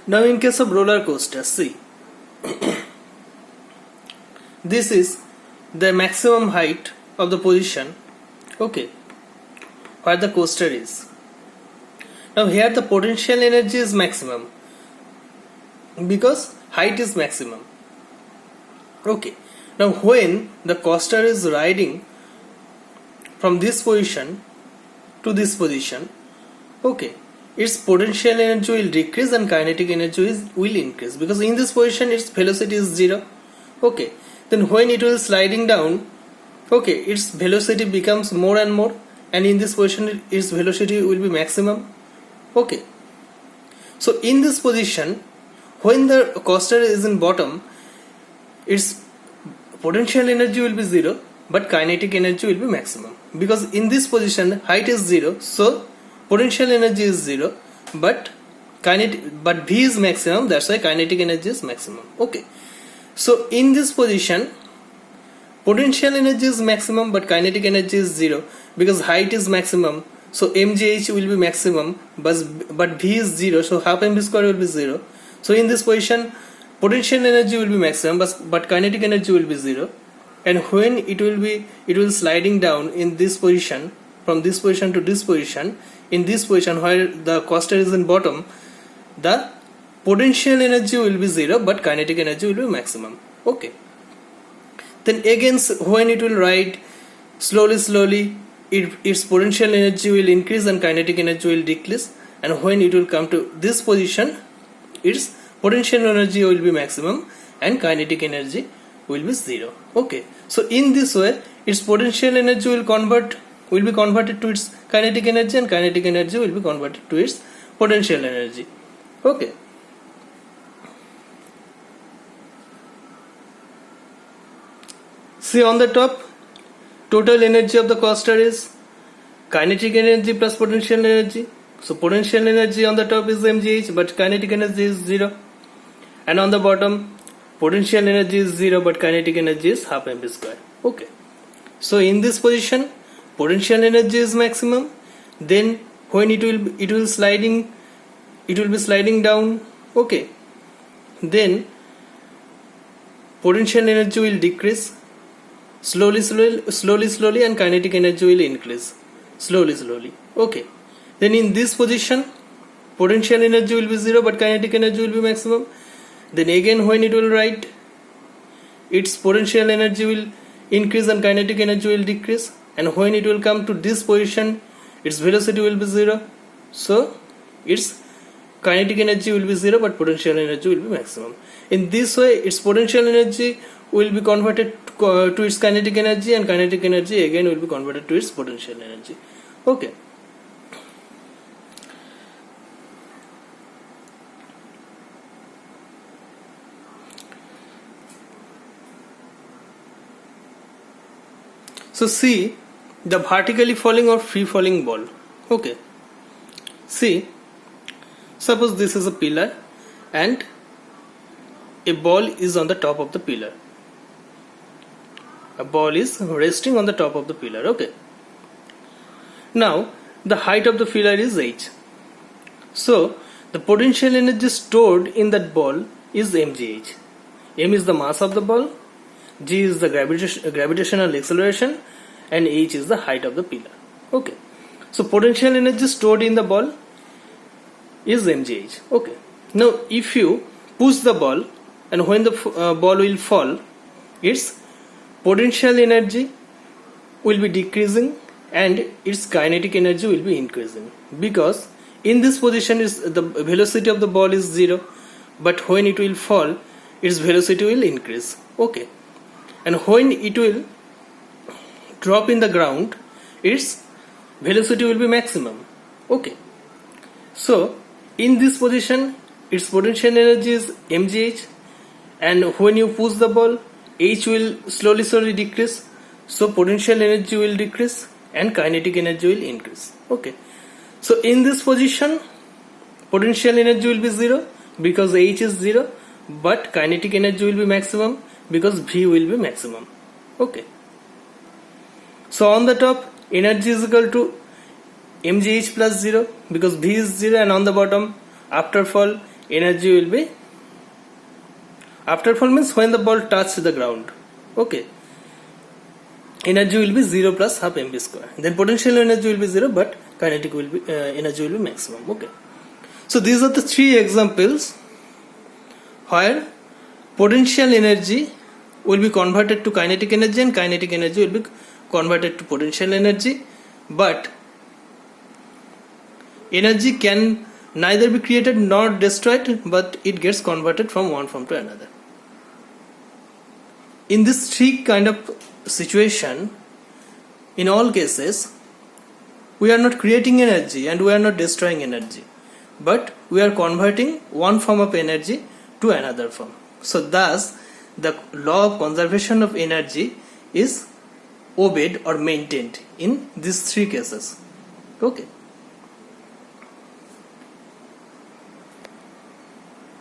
Now in case of roller coaster, see, this is the maximum height of the position, okay, where the coaster is. Now here the potential energy is maximum because height is maximum. Okay. Now when the coaster is riding from this position to this position, okay, its potential energy will decrease and kinetic energy will increase, because in this position its velocity is 0. Okay. Then when it will sliding down, okay, its velocity becomes more and more, and in this position its velocity will be maximum. Okay. So in this position, when the coaster is in bottom, its potential energy will be 0, but kinetic energy will be maximum, because in this position height is 0, so potential energy is 0, but V is maximum, that's why kinetic energy is maximum. Okay. So in this position potential energy is maximum but kinetic energy is 0, because height is maximum, so mgh will be maximum, but V is 0, so half mv square will be 0. So in this position potential energy will be maximum but kinetic energy will be 0, and when it will sliding down in this position, from this position to this position, in this position where the coaster is in bottom, the potential energy will be 0 but kinetic energy will be maximum. Okay. Then again when it will ride slowly, its potential energy will increase and kinetic energy will decrease, and when it will come to this position its potential energy will be maximum and kinetic energy will be 0. Okay. So in this way its potential energy will be converted to its kinetic energy, and kinetic energy will be converted to its potential energy. Okay. See on the top, total energy of the coaster is kinetic energy plus potential energy. So potential energy on the top is mgh but kinetic energy is 0, and on the bottom potential energy is 0 but kinetic energy is half mv square. Okay. So in this position potential energy is maximum, then when it will be sliding down, okay, then potential energy will decrease slowly, and kinetic energy will increase slowly. Okay. Then in this position potential energy will be 0 but kinetic energy will be maximum. Then again when it will ride, its potential energy will increase and kinetic energy will decrease, and when it will come to this position its velocity will be 0, so its kinetic energy will be 0 but potential energy will be maximum. In this way its potential energy will be converted to its kinetic energy, and kinetic energy again will be converted to its potential energy. Okay. So see the vertically falling or free falling ball. Okay. See, suppose this is a pillar and a ball is on the top of the pillar. A ball is resting on the top of the pillar. Okay. Now the height of the pillar is h. So the potential energy stored in that ball is mgh. M is the mass of the ball, g is the gravitational acceleration, and h is the height of the pillar. Okay. So potential energy stored in the ball is mgh. Okay. Now if you push the ball, and when the ball will fall, its potential energy will be decreasing and its kinetic energy will be increasing, because in this position is the velocity of the ball is 0, but when it will fall its velocity will increase. Okay. And when it will drop in the ground its velocity will be maximum. Okay. So in this position its potential energy is mgh, and when you push the ball h will slowly decrease, so potential energy will decrease and kinetic energy will increase. Okay. So in this position potential energy will be 0 because h is 0, but kinetic energy will be maximum because V will be maximum. Okay. So on the top energy is equal to mgh plus 0 because V is 0, and on the bottom after fall energy will be after fall means when the ball touches the ground. Okay, energy will be 0 plus half mv square. Then potential energy will be 0, but kinetic will be energy will be maximum. Okay, so these are the 3 examples where potential energy will be converted to kinetic energy and kinetic energy will be converted to potential energy, but energy can neither be created nor destroyed, but it gets converted from one form to another. In this 3 kind of situation, in all cases, we are not creating energy and we are not destroying energy, but we are converting one form of energy to another form. So thus the law of conservation of energy is obeyed or maintained in these 3 cases. Okay.